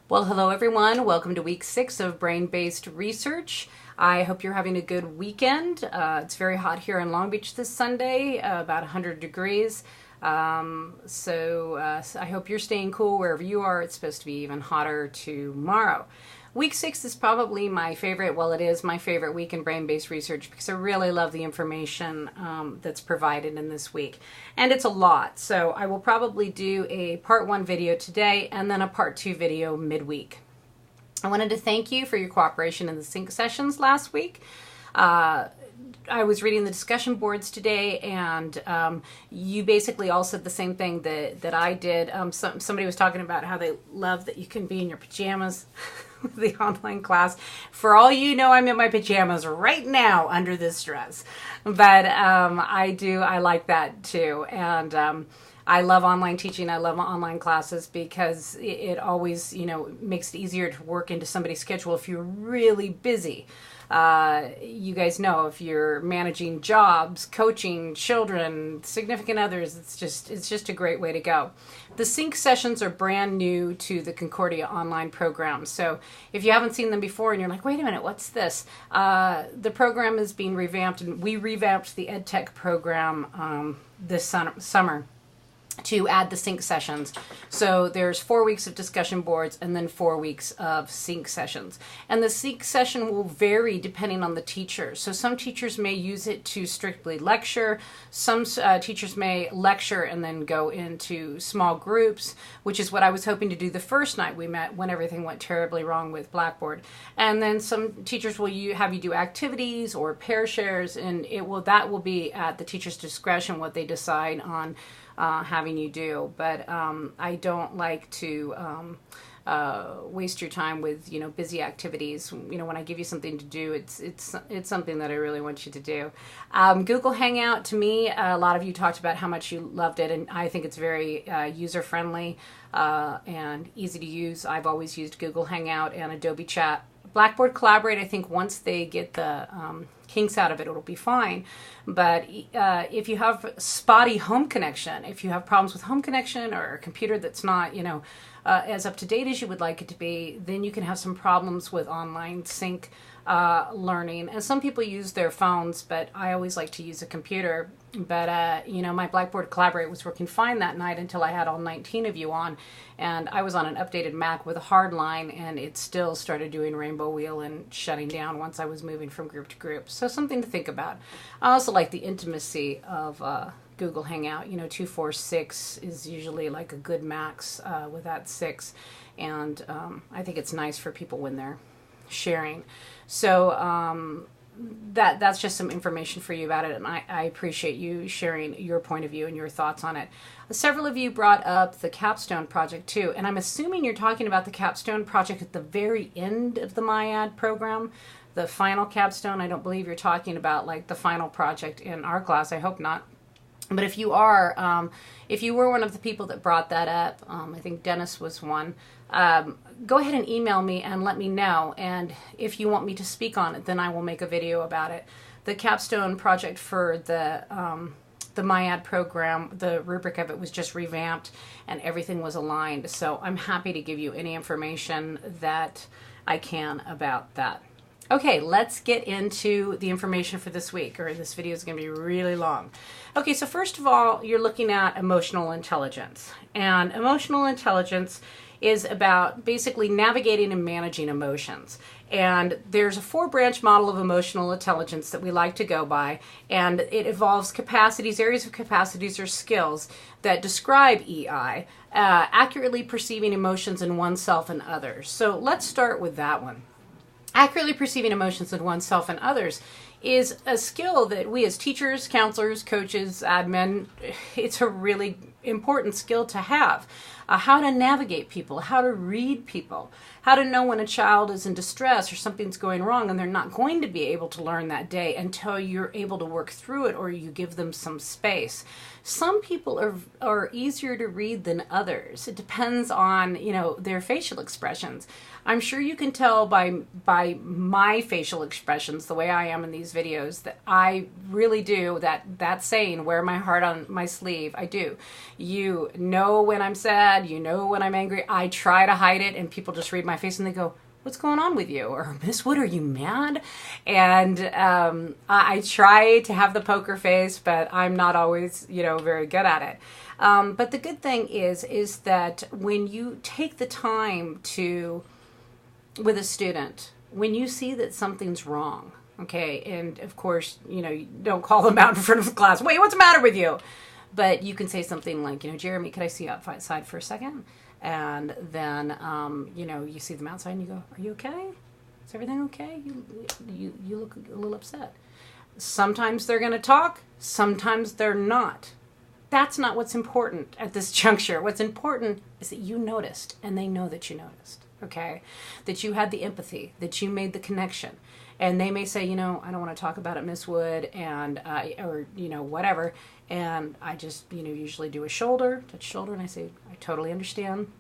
Well, hello everyone. Welcome to week 6 of brain-based research. I hope you're having a good weekend. It's very hot here in Long Beach this Sunday, about 100 degrees. So I hope you're staying cool wherever you are. It's supposed to be even hotter tomorrow. Week 6 is probably my favorite, well, it is my favorite week in brain-based research because I really love the information that's provided in this week. And it's a lot, so I will probably do a part 1 video today and then a part 2 video midweek. I wanted to thank you for your cooperation in the sync sessions last week. I was reading the discussion boards today, and you basically all said the same thing that I did. Somebody was talking about how they love that you can be in your pajamas with the online class. For all you know, I'm in my pajamas right now under this dress. But I like that too. And I love online teaching. I love online classes because it always, makes it easier to work into somebody's schedule if you're really busy. You guys know if you're managing jobs, coaching children, significant others, it's just a great way to go. The sync sessions are brand new to the Concordia online program. So if you haven't seen them before and you're like, wait a minute, what's this? The program is being revamped, and we revamped the EdTech program this summer to add the sync sessions. So there's 4 weeks of discussion boards and then 4 weeks of sync sessions. And the sync session will vary depending on the teacher. So some teachers may use it to strictly lecture. Some teachers may lecture and then go into small groups, which is what I was hoping to do the first night we met when everything went terribly wrong with Blackboard. And then some teachers will have you do activities or pair shares, and that will be at the teacher's discretion what they decide on having you do. But I don't like to waste your time with busy activities. When I give you something to do, it's something that I really want you to do. Google Hangout, to me, a lot of you talked about how much you loved it, and I think it's very user friendly and easy to use. I've always used Google Hangout and Adobe Chat. Blackboard Collaborate, I think once they get the kinks out of it, it'll be fine. But if you have spotty home connection, if you have problems with home connection or a computer that's not, as up to date as you would like it to be, then you can have some problems with online sync learning. And some people use their phones, but I always like to use a computer. But, my Blackboard Collaborate was working fine that night until I had all 19 of you on. And I was on an updated Mac with a hard line, and it still started doing Rainbow Wheel and shutting down once I was moving from group to group. So something to think about. I also like the intimacy of Google Hangout. 246 is usually like a good max with that 6. And I think it's nice for people when they're sharing. So that's just some information for you about it, and I appreciate you sharing your point of view and your thoughts on it. Several of you brought up the capstone project too, and I'm assuming you're talking about the capstone project at the very end of the MyAd program, the final capstone. I don't believe you're talking about like the final project in our class. I hope not. But if you are, if you were one of the people that brought that up, I think Dennis was one, go ahead and email me and let me know. And if you want me to speak on it, then I will make a video about it. The capstone project for the MyAd program, the rubric of it was just revamped and everything was aligned. So I'm happy to give you any information that I can about that. Okay, let's get into the information for this week, or this video is going to be really long. Okay, so first of all, you're looking at emotional intelligence. And emotional intelligence is about basically navigating and managing emotions. And there's a 4-branch model of emotional intelligence that we like to go by, and it involves capacities, areas of capacities or skills that describe EI, accurately perceiving emotions in oneself and others. So let's start with that one. Accurately perceiving emotions in oneself and others is a skill that we as teachers, counselors, coaches, admin, it's a really important skill to have. How to navigate people, how to read people, how to know when a child is in distress or something's going wrong and they're not going to be able to learn that day until you're able to work through it or you give them some space. Some people are easier to read than others. It depends on, their facial expressions. I'm sure you can tell by my facial expressions, the way I am in these videos that I really do that saying, wear my heart on my sleeve. I do. You know when I'm sad, you know when I'm angry. I try to hide it, and people just read my face and they go, what's going on with you? Or, Miss Wood, are you mad? And I try to have the poker face, but I'm not always, very good at it. But the good thing is that when you take the time with a student, when you see that something's wrong, okay, and of course, you don't call them out in front of the class, wait, what's the matter with you? But you can say something like, Jeremy, could I see you outside for a second? And then, you see them outside and you go, are you okay? Is everything okay? You look a little upset. Sometimes they're going to talk. Sometimes they're not. That's not what's important at this juncture. What's important is that you noticed, and they know that you noticed, okay? That you had the empathy, that you made the connection. And they may say, I don't want to talk about it, Miss Wood, and or whatever. And I just, usually do a touch shoulder, and I say, I totally understand.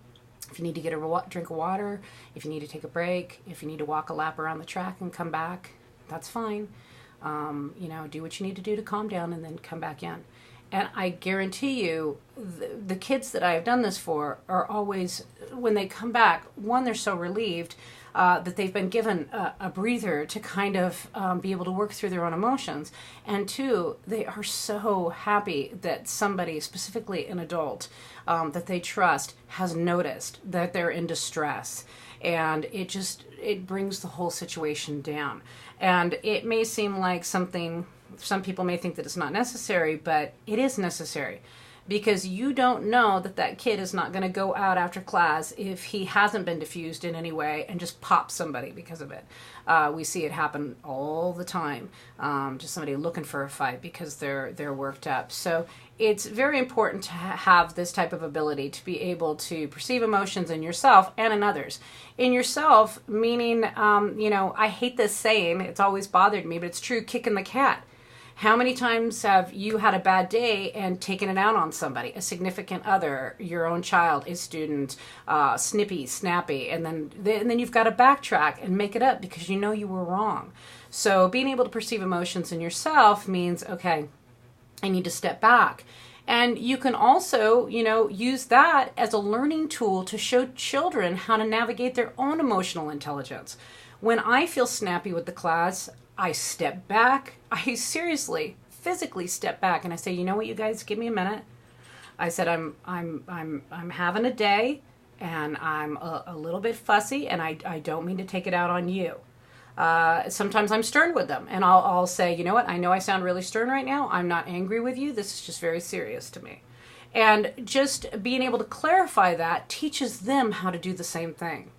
If you need to get a drink of water, if you need to take a break, if you need to walk a lap around the track and come back, that's fine. Do what you need to do to calm down and then come back in. And I guarantee you, the kids that I have done this for are always, when they come back, one, they're so relieved that they've been given a breather to kind of be able to work through their own emotions. And two, they are so happy that somebody, specifically an adult that they trust, has noticed that they're in distress. And it brings the whole situation down. And it may seem like some people may think that it's not necessary, but it is necessary. Because you don't know that kid is not going to go out after class if he hasn't been diffused in any way and just pop somebody because of it. We see it happen all the time. Just somebody looking for a fight because they're worked up. So it's very important to have this type of ability to be able to perceive emotions in yourself and in others. In yourself, meaning, I hate this saying. It's always bothered me, but it's true, kicking the cat. How many times have you had a bad day and taken it out on somebody, a significant other, your own child, a student, snippy, snappy, and then you've got to backtrack and make it up because you know you were wrong. So being able to perceive emotions in yourself means, okay, I need to step back. And you can also, use that as a learning tool to show children how to navigate their own emotional intelligence. When I feel snappy with the class, I step back. I seriously, physically step back, and I say, you know what, you guys, give me a minute. I said, I'm having a day, and I'm a little bit fussy, and I don't mean to take it out on you. Sometimes I'm stern with them, and I'll say, you know what, I know I sound really stern right now. I'm not angry with you. This is just very serious to me. And just being able to clarify that teaches them how to do the same thing.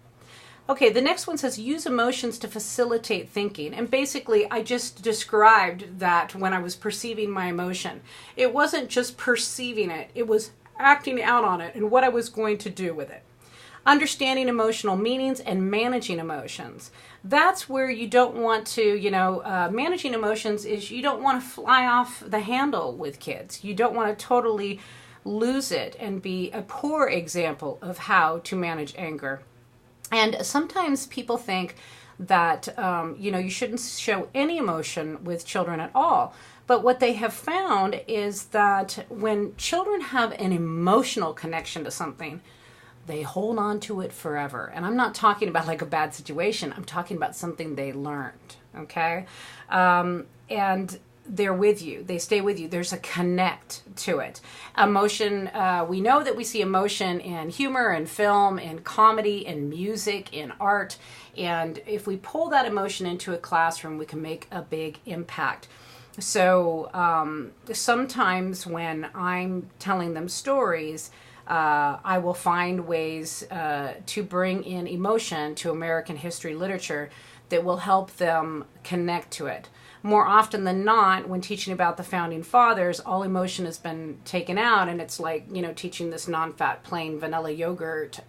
Okay, the next one says use emotions to facilitate thinking. And basically, I just described that when I was perceiving my emotion. It wasn't just perceiving it, it was acting out on it and what I was going to do with it. Understanding emotional meanings and managing emotions. That's where you don't want to, managing emotions is you don't want to fly off the handle with kids. You don't want to totally lose it and be a poor example of how to manage anger. And sometimes people think that, you shouldn't show any emotion with children at all. But what they have found is that when children have an emotional connection to something, they hold on to it forever. And I'm not talking about like a bad situation. I'm talking about something they learned, okay? And they're with you. They stay with you. There's a connect to it. Emotion, we know that we see emotion in humor and film, in comedy, in music, in art. And if we pull that emotion into a classroom, we can make a big impact. So sometimes when I'm telling them stories, I will find ways to bring in emotion to American history literature that will help them connect to it. More often than not, when teaching about the Founding Fathers, all emotion has been taken out, and it's like, teaching this non-fat, plain vanilla yogurt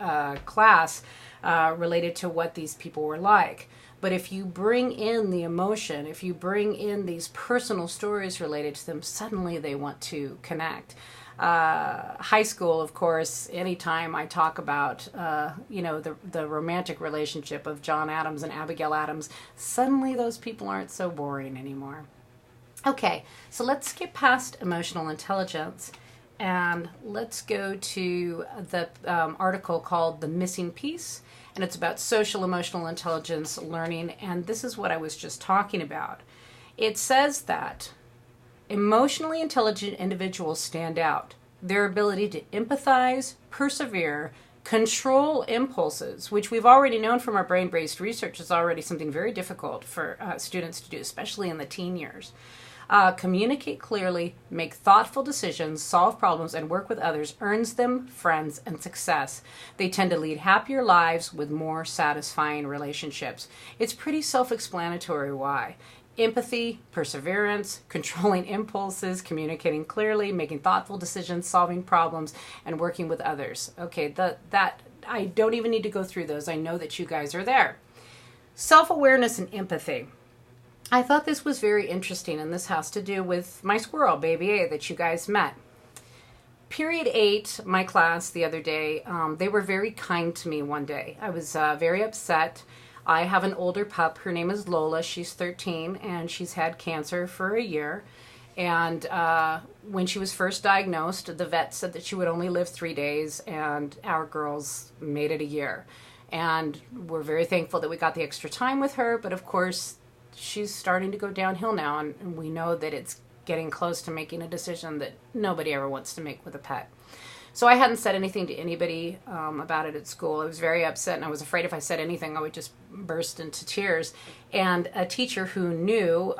class related to what these people were like. But if you bring in the emotion, if you bring in these personal stories related to them, suddenly they want to connect. High school, of course, anytime I talk about, the romantic relationship of John Adams and Abigail Adams, suddenly those people aren't so boring anymore. Okay, so let's get past emotional intelligence and let's go to the article called The Missing Piece, and it's about social emotional intelligence learning, and this is what I was just talking about. It says that emotionally intelligent individuals stand out. Their ability to empathize, persevere, control impulses, which we've already known from our brain-based research is already something very difficult for students to do, especially in the teen years. Communicate clearly, make thoughtful decisions, solve problems, and work with others earns them friends and success. They tend to lead happier lives with more satisfying relationships. It's pretty self-explanatory why. Empathy, perseverance, controlling impulses, communicating clearly, making thoughtful decisions, solving problems, and working with others. Okay, that I don't even need to go through those. I know that you guys are there. Self-awareness and empathy. I thought this was very interesting, and this has to do with my squirrel, Baby A, that you guys met. Period 8, my class the other day, they were very kind to me one day. I was very upset. I have an older pup. Her name is Lola. She's 13, and she's had cancer for a year. And when she was first diagnosed, the vet said that she would only live 3 days, and our girls made it a year. And we're very thankful that we got the extra time with her, but of course, she's starting to go downhill now, and we know that it's getting close to making a decision that nobody ever wants to make with a pet. So I hadn't said anything to anybody about it at school. I was very upset, and I was afraid if I said anything, I would just burst into tears. And a teacher who knew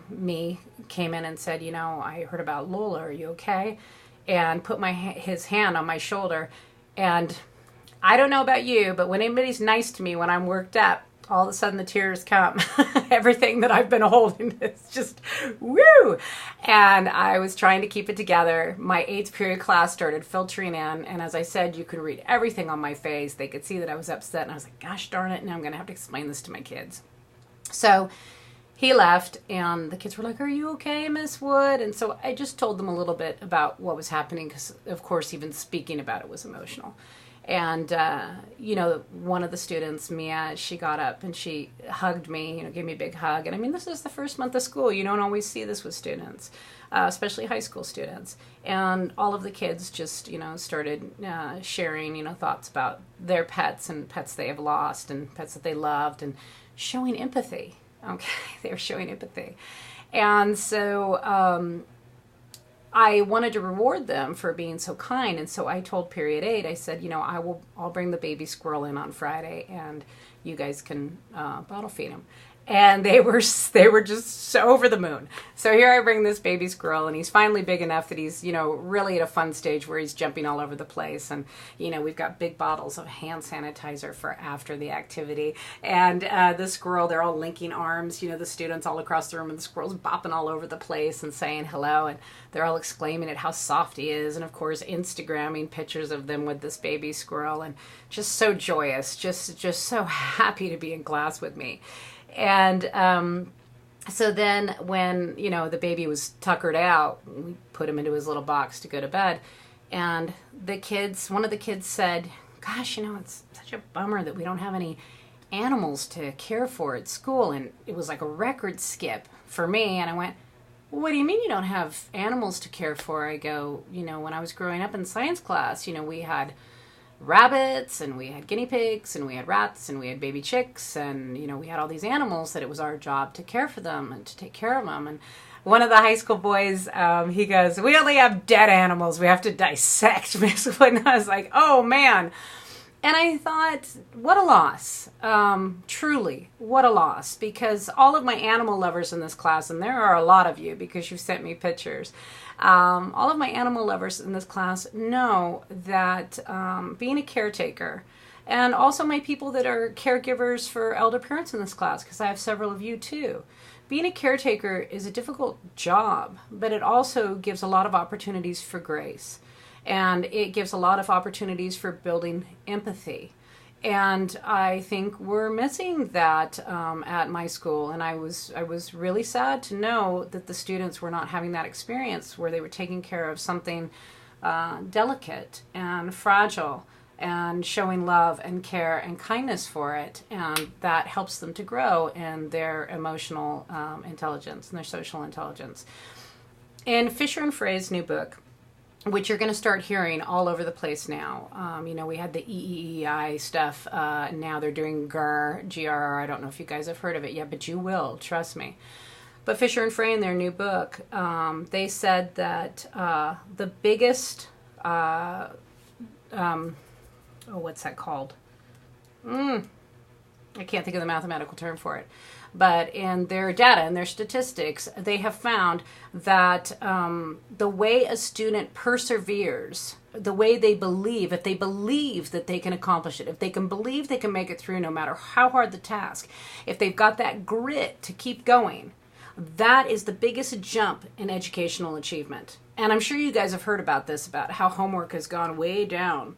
me came in and said, I heard about Lola, are you okay? And put his hand on my shoulder. And I don't know about you, but when anybody's nice to me when I'm worked up, all of a sudden the tears come. Everything that I've been holding is just woo. And I was trying to keep it together. My 8th period class started filtering in. And as I said, you could read everything on my face. They could see that I was upset. And I was like, gosh darn it. Now I'm going to have to explain this to my kids. So he left, and the kids were like, are you okay, Miss Wood? And so I just told them a little bit about what was happening because, of course, even speaking about it was emotional. And, one of the students, Mia, she got up and she hugged me, gave me a big hug. And I mean, this is the first month of school. You don't always see this with students, especially high school students. And all of the kids just, started sharing, thoughts about their pets and pets they have lost and pets that they loved and showing empathy. Okay, they were showing empathy. And so I wanted to reward them for being so kind, and so I told Period 8, I said, I'll bring the baby squirrel in on Friday, and you guys can bottle feed him. And they were just so over the moon. So here I bring this baby squirrel, and he's finally big enough that he's, really at a fun stage where he's jumping all over the place. And, we've got big bottles of hand sanitizer for after the activity. And the squirrel, they're all linking arms, the students all across the room, and the squirrel's bopping all over the place and saying hello. And they're all exclaiming at how soft he is. And, of course, Instagramming pictures of them with this baby squirrel. And just so joyous, just so happy to be in class with me. And so then when, the baby was tuckered out, we put him into his little box to go to bed. And one of the kids said, gosh, it's such a bummer that we don't have any animals to care for at school. And it was like a record skip for me. And I went, well, what do you mean you don't have animals to care for? I go, when I was growing up in science class, we had rabbits, and we had guinea pigs, and we had rats, and we had baby chicks, and we had all these animals that it was our job to care for them and to take care of them. And one of the high school boys, he goes, we only have dead animals we have to dissect, Miss Wood. And I was like, oh man. And I thought, what a loss. Truly, what a loss. Because all of my animal lovers in this class, and there are a lot of you because you've sent me pictures, all of my animal lovers in this class know that being a caretaker, and also my people that are caregivers for elder parents in this class, because I have several of you too. Being a caretaker is a difficult job, but it also gives a lot of opportunities for grace. And it gives a lot of opportunities for building empathy. And I think we're missing that at my school. And I was really sad to know that the students were not having that experience where they were taking care of something delicate and fragile, and showing love and care and kindness for it, and that helps them to grow in their emotional intelligence and their social intelligence. In Fisher and Frey's new book, which you're going to start hearing all over the place now. We had the EEEI stuff. Now they're doing GRR. I don't know if you guys have heard of it yet, but you will, trust me. But Fisher and Frey in their new book, they said that the biggest, what's that called? I can't think of the mathematical term for it. But in their data and their statistics, they have found that the way a student perseveres, the way they believe, if they believe that they can accomplish it, if they can believe they can make it through no matter how hard the task, if they've got that grit to keep going, that is the biggest jump in educational achievement. And I'm sure you guys have heard about this, about how homework has gone way down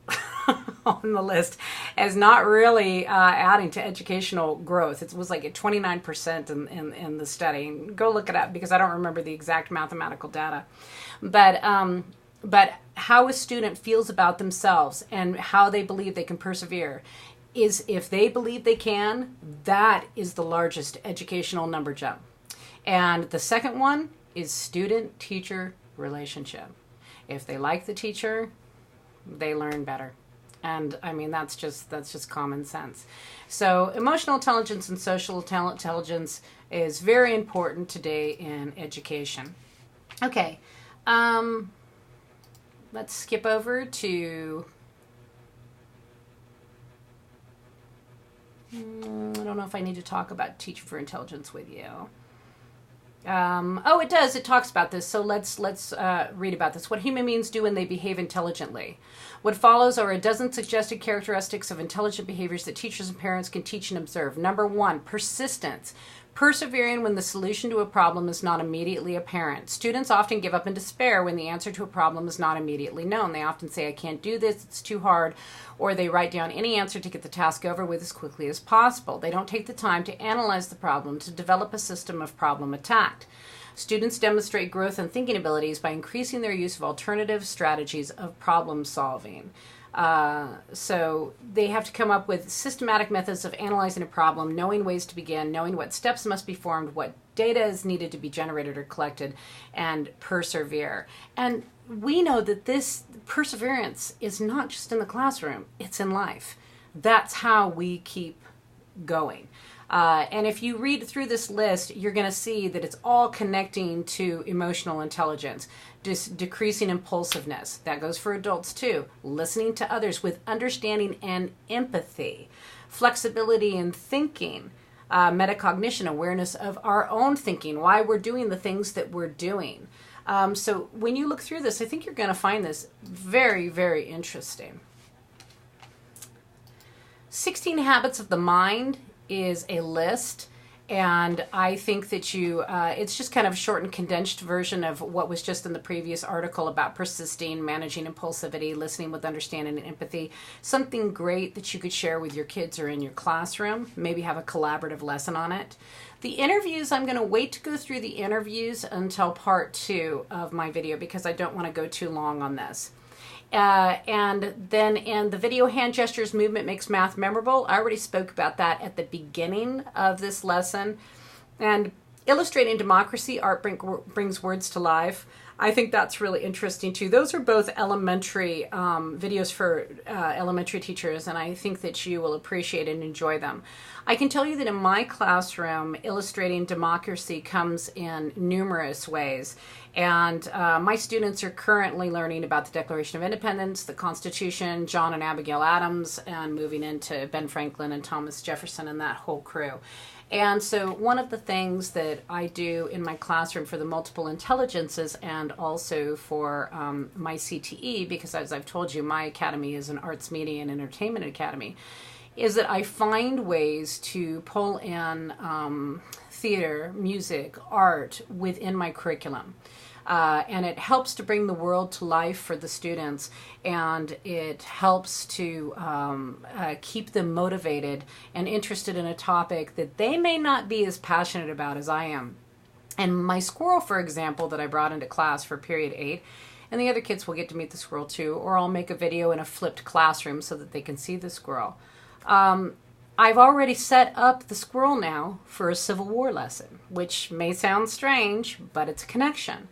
on the list as not really adding to educational growth. It was like at 29% in the study. Go look it up because I don't remember the exact mathematical data. But how a student feels about themselves and how they believe they can persevere is, if they believe they can, that is the largest educational number jump. And the second one is student-teacher relationship. If they like the teacher, they learn better. And I mean, that's just common sense. So emotional intelligence and social intelligence is very important today in education. Okay, let's skip over to, I don't know if I need to talk about Teacher for Intelligence with you. It does. It talks about this. So let's read about this. What human beings do when they behave intelligently. What follows are a dozen suggested characteristics of intelligent behaviors that teachers and parents can teach and observe. Number 1, persistence. Persevering when the solution to a problem is not immediately apparent. Students often give up in despair when the answer to a problem is not immediately known. They often say, I can't do this, it's too hard, or they write down any answer to get the task over with as quickly as possible. They don't take the time to analyze the problem, to develop a system of problem attack. Students demonstrate growth in thinking abilities by increasing their use of alternative strategies of problem solving. So they have to come up with systematic methods of analyzing a problem, knowing ways to begin, knowing what steps must be formed, what data is needed to be generated or collected, and persevere. And we know that this perseverance is not just in the classroom, it's in life. That's how we keep going. And if you read through this list, you're going to see that it's all connecting to emotional intelligence, decreasing impulsiveness. That goes for adults too. Listening to others with understanding and empathy, flexibility in thinking, metacognition, awareness of our own thinking, why we're doing the things that we're doing. So when you look through this, I think you're going to find this very, very interesting. 16 Habits of the Mind is a list, and I think that it's just kind of a short and condensed version of what was just in the previous article about persisting, managing impulsivity, listening with understanding and empathy. Something great that you could share with your kids or in your classroom, maybe have a collaborative lesson on it. The interviews, I'm going to wait to go through the interviews until part 2 of my video because I don't want to go too long on this. And then in the video, hand gestures, movement makes math memorable. I already spoke about that at the beginning of this lesson. And illustrating democracy, art brings words to life. I think that's really interesting too. Those are both elementary videos for elementary teachers, and I think that you will appreciate and enjoy them. I can tell you that in my classroom, illustrating democracy comes in numerous ways. And my students are currently learning about the Declaration of Independence, the Constitution, John and Abigail Adams, and moving into Ben Franklin and Thomas Jefferson and that whole crew. And so one of the things that I do in my classroom for the multiple intelligences and also for my CTE, because as I've told you, my academy is an arts, media, and entertainment academy, is that I find ways to pull in theater, music, art within my curriculum. And it helps to bring the world to life for the students, and it helps to keep them motivated and interested in a topic that they may not be as passionate about as I am. And my squirrel, for example, that I brought into class for period 8, and the other kids will get to meet the squirrel too, or I'll make a video in a flipped classroom so that they can see the squirrel. I've already set up the squirrel now for a Civil War lesson, which may sound strange, but it's a connection.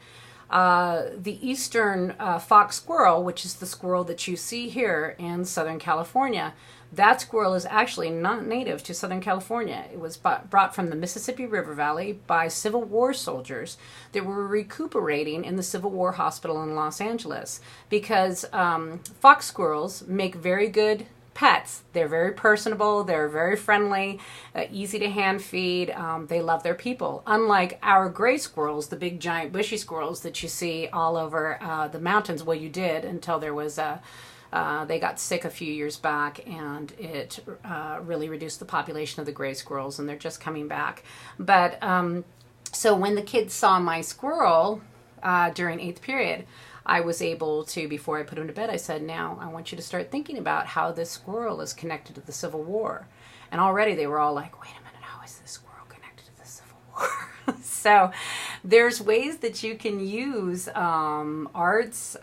The eastern fox squirrel, which is the squirrel that you see here in Southern California, that squirrel is actually not native to Southern California. It was brought from the Mississippi River Valley by Civil War soldiers that were recuperating in the Civil War Hospital in Los Angeles, because fox squirrels make very good pets. They're very personable, they're very friendly, easy to hand feed, they love their people. Unlike our gray squirrels, the big giant bushy squirrels that you see all over the mountains. Well, you did until there was they got sick a few years back, and it really reduced the population of the gray squirrels, and they're just coming back. But so when the kids saw my squirrel during 8th period, I was able to, before I put him to bed, I said, now I want you to start thinking about how this squirrel is connected to the Civil War. And already they were all like, wait a minute, how is this squirrel connected to the Civil War? So there's ways that you can use arts,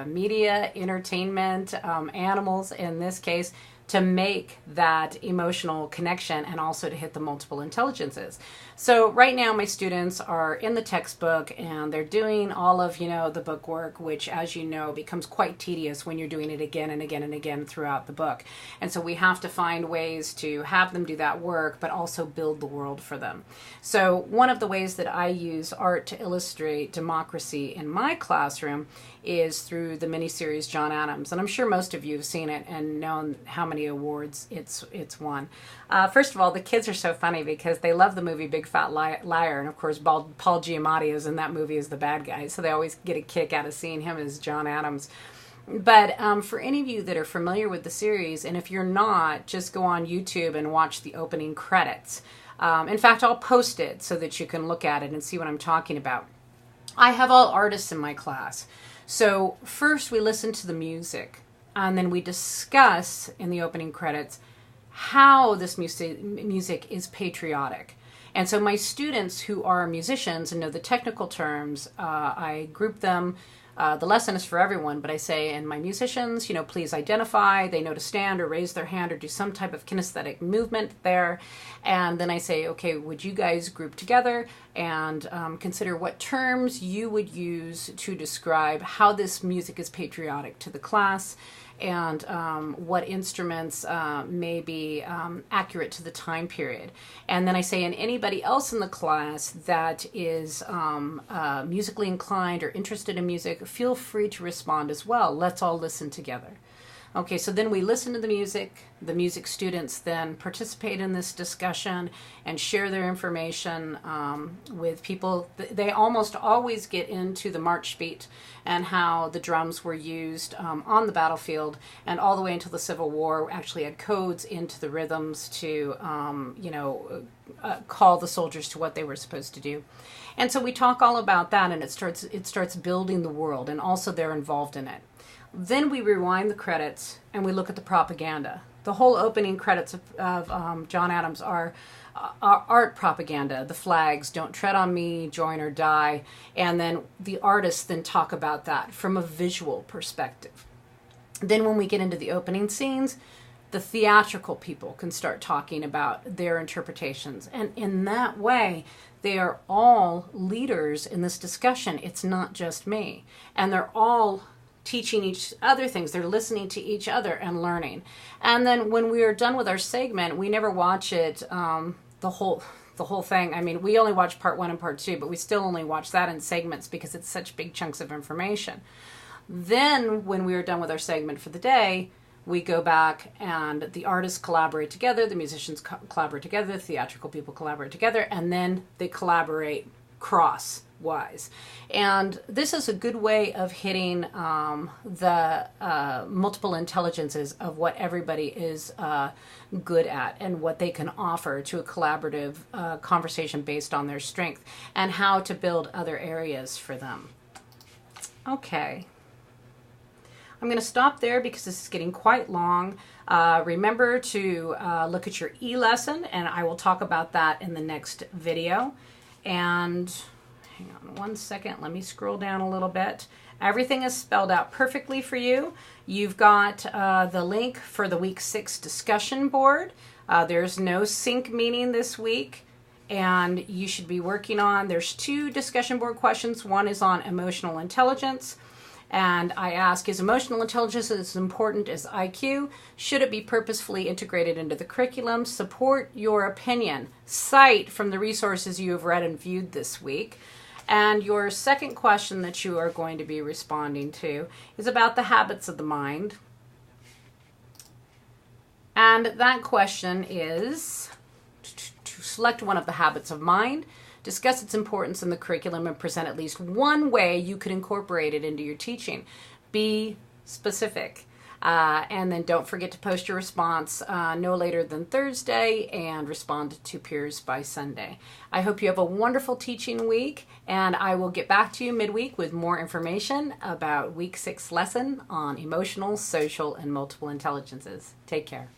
media, entertainment, animals in this case, to make that emotional connection and also to hit the multiple intelligences. So right now my students are in the textbook and they're doing all of, the book work, which, as you know, becomes quite tedious when you're doing it again and again and again throughout the book. And so we have to find ways to have them do that work, but also build the world for them. So one of the ways that I use art to illustrate democracy in my classroom is through the miniseries John Adams. And I'm sure most of you have seen it and known how many awards it's won. First of all, the kids are so funny because they love the movie Big Fat Liar, and of course Paul Giamatti is in that movie as the bad guy, so they always get a kick out of seeing him as John Adams. But for any of you that are familiar with the series, and if you're not, just go on YouTube and watch the opening credits. In fact, I'll post it so that you can look at it and see what I'm talking about. I have all artists in my class. So first we listen to the music, and then we discuss in the opening credits how this music is patriotic. And so my students who are musicians and know the technical terms, I group them. The lesson is for everyone, but I say, and my musicians, please identify. They know to stand or raise their hand or do some type of kinesthetic movement there. And then I say, okay, would you guys group together and consider what terms you would use to describe how this music is patriotic to the class, and what instruments may be accurate to the time period. And then I say, and anybody else in the class that is musically inclined or interested in music, feel free to respond as well. Let's all listen together. Okay, so then we listen to the music students then participate in this discussion and share their information with people. They almost always get into the march beat and how the drums were used on the battlefield, and all the way until the Civil War actually had codes into the rhythms to, call the soldiers to what they were supposed to do. And so we talk all about that, and it starts building the world, and also they're involved in it. Then we rewind the credits and we look at the propaganda. The whole opening credits of John Adams are art propaganda. The flags, don't tread on me, join or die. And then the artists then talk about that from a visual perspective. Then when we get into the opening scenes, the theatrical people can start talking about their interpretations. And in that way, they are all leaders in this discussion. It's not just me. And they're all teaching each other things. They're listening to each other and learning. And then when we are done with our segment, we never watch it the whole thing. I mean, we only watch part 1 and part 2, but we still only watch that in segments because it's such big chunks of information. Then when we are done with our segment for the day, we go back and the artists collaborate together, the musicians collaborate together, the theatrical people collaborate together, and then they collaborate cross-wise. And this is a good way of hitting the multiple intelligences of what everybody is good at and what they can offer to a collaborative conversation based on their strength, and how to build other areas for them. Okay. I'm going to stop there because this is getting quite long. Remember to look at your e-lesson, and I will talk about that in the next video. And hang on one second, let me scroll down a little bit. Everything is spelled out perfectly for you. You've got the link for the week 6 discussion board. There's no sync meeting this week, and you should be working on, there's 2 discussion board questions. One is on emotional intelligence, and I ask, is emotional intelligence as important as IQ? Should it be purposefully integrated into the curriculum? Support your opinion. Cite from the resources you have read and viewed this week. And your second question that you are going to be responding to is about the habits of the mind. And that question is to select one of the habits of mind, discuss its importance in the curriculum, and present at least one way you could incorporate it into your teaching. Be specific. And then don't forget to post your response no later than Thursday and respond to peers by Sunday. I hope you have a wonderful teaching week, and I will get back to you midweek with more information about week 6 lesson on emotional, social, and multiple intelligences. Take care.